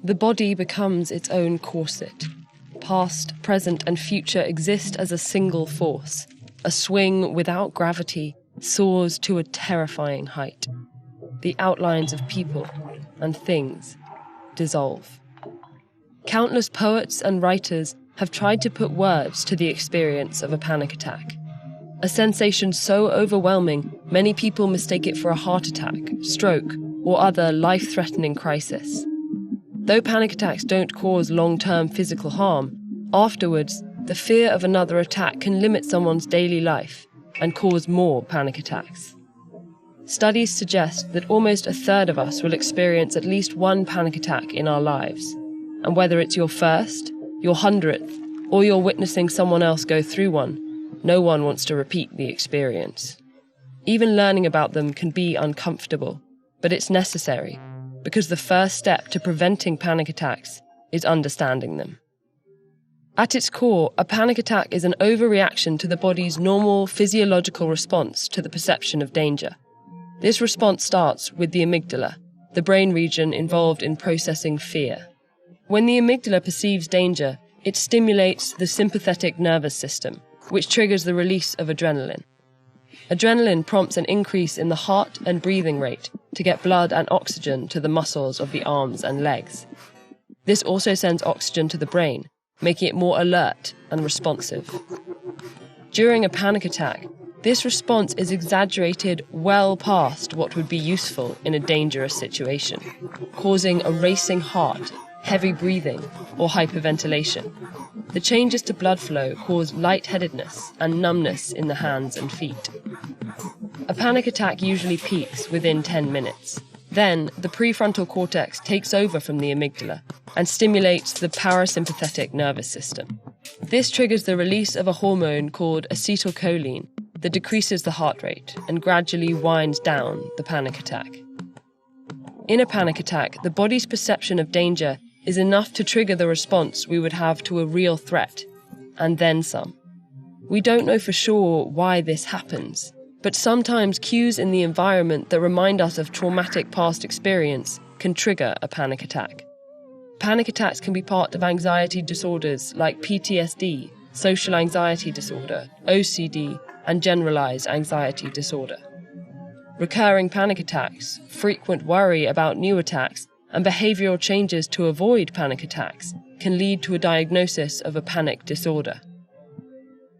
The body becomes its own corset. Past, present, and future exist as a single force. A swing without gravity soars to a terrifying height. The outlines of people and things dissolve. Countless poets and writers have tried to put words to the experience of a panic attack. A sensation so overwhelming, many people mistake it for a heart attack, stroke, or other life-threatening crisis. Though panic attacks don't cause long-term physical harm, afterwards, the fear of another attack can limit someone's daily life and cause more panic attacks. Studies suggest that almost a third of us will experience at least one panic attack in our lives. And whether it's your first, your 100th, or you're witnessing someone else go through one, no one wants to repeat the experience. Even learning about them can be uncomfortable, but it's necessary, because the first step to preventing panic attacks is understanding them. At its core, a panic attack is an overreaction to the body's normal physiological response to the perception of danger. This response starts with the amygdala, the brain region involved in processing fear. When the amygdala perceives danger, it stimulates the sympathetic nervous system, which triggers the release of adrenaline. Adrenaline prompts an increase in the heart and breathing rate to get blood and oxygen to the muscles of the arms and legs. This also sends oxygen to the brain, making it more alert and responsive. During a panic attack, this response is exaggerated well past what would be useful in a dangerous situation, causing a racing heart, heavy breathing, or hyperventilation. The changes to blood flow cause lightheadedness and numbness in the hands and feet. A panic attack usually peaks within 10 minutes. Then, the prefrontal cortex takes over from the amygdala and stimulates the parasympathetic nervous system. This triggers the release of a hormone called acetylcholine that decreases the heart rate and gradually winds down the panic attack. In a panic attack, the body's perception of danger is enough to trigger the response we would have to a real threat, and then some. We don't know for sure why this happens, but sometimes cues in the environment that remind us of traumatic past experience can trigger a panic attack. Panic attacks can be part of anxiety disorders like PTSD, social anxiety disorder, OCD, and generalized anxiety disorder. Recurring panic attacks, frequent worry about new attacks, and behavioral changes to avoid panic attacks can lead to a diagnosis of a panic disorder.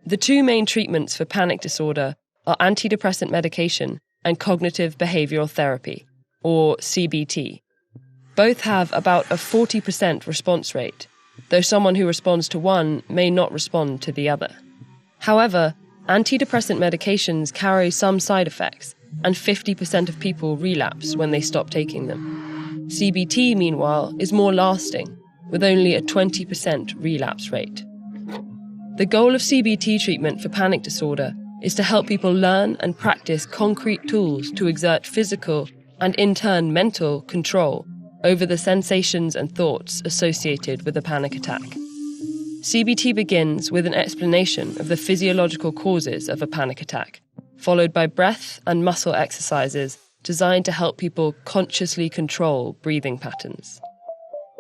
The two main treatments for panic disorder are antidepressant medication and cognitive behavioral therapy, or CBT. Both have about a 40% response rate, though someone who responds to one may not respond to the other. However, antidepressant medications carry some side effects, and 50% of people relapse when they stop taking them. CBT, meanwhile, is more lasting, with only a 20% relapse rate. The goal of CBT treatment for panic disorder is to help people learn and practice concrete tools to exert physical and, in turn, mental control over the sensations and thoughts associated with a panic attack. CBT begins with an explanation of the physiological causes of a panic attack, followed by breath and muscle exercises designed to help people consciously control breathing patterns.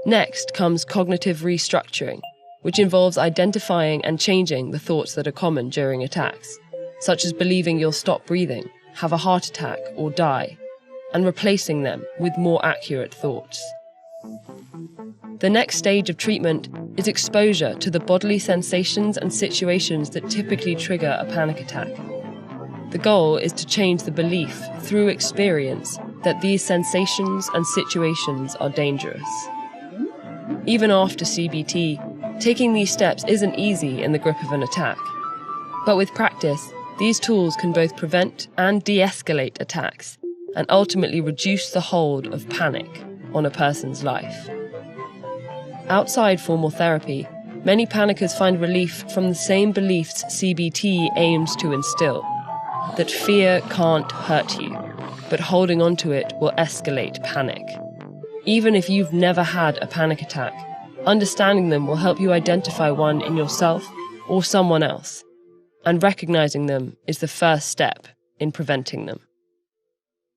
Next comes cognitive restructuring, which involves identifying and changing the thoughts that are common during attacks, such as believing you'll stop breathing, have a heart attack, or die, and replacing them with more accurate thoughts. The next stage of treatment is exposure to the bodily sensations and situations that typically trigger a panic attack. The goal is to change the belief through experience that these sensations and situations are dangerous. Even after CBT, taking these steps isn't easy in the grip of an attack. But with practice, these tools can both prevent and de-escalate attacks and ultimately reduce the hold of panic on a person's life. Outside formal therapy, many panickers find relief from the same beliefs CBT aims to instill: that fear can't hurt you, but holding on to it will escalate panic. Even if you've never had a panic attack, understanding them will help you identify one in yourself or someone else, and recognizing them is the first step in preventing them.